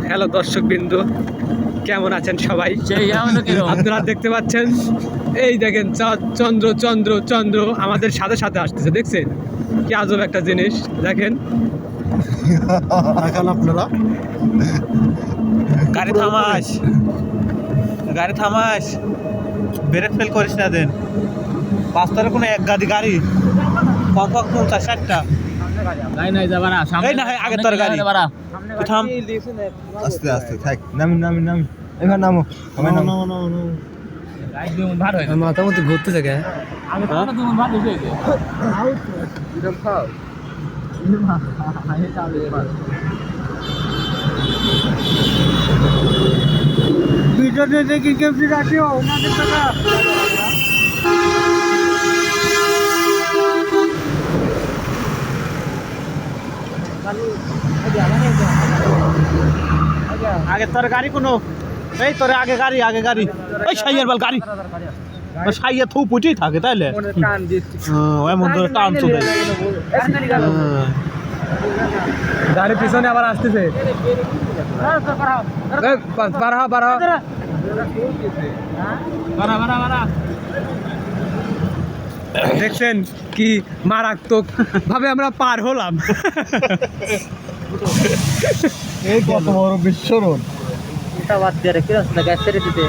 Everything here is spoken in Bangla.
হ্যালো দর্শক বিন্দু, কেমন আছেন সবাই? আপনারা দেখতে পাচ্ছেন, এই দেখেন চন্দ্র চন্দ্র চন্দ্র আমাদের সাথে সাথে আসতেছে। দেখছেন কি আজব একটা জিনিস? দেখেন আপনারা গাড়ি থামাস, গাড়ি থামাস, ব্রেক ফেল করিস না। দেন পাঁচটার কোনো এক গাড়ি গাড়ি কম কম 50-60টা এই না আগে তোর গাড়ি তুই থাম। আস্তে আস্তে থাক, নামি নামি নামি, এবার নামো, মাথা মতো ঘুরতে থাকে। ভিডিওতে দেখি কেমনি রাখিও না টাকা আগে তোর গাড়ি কোনো এই তোর আগে গাড়ি ওই সাইয়ার বল গাড়ি সাইয়া থু পুটেই থাকে তাইলে এমন ধরে টান চলে গাড়ি পিছনে আবার আসতেছে। দেখছেন কি মারাত্মক ভাবে আমরা পার হলাম। এই কত বড় বিস্ফোরণ! বাদ দিয়ে রেখে গ্যাস ছেড়ে দিতে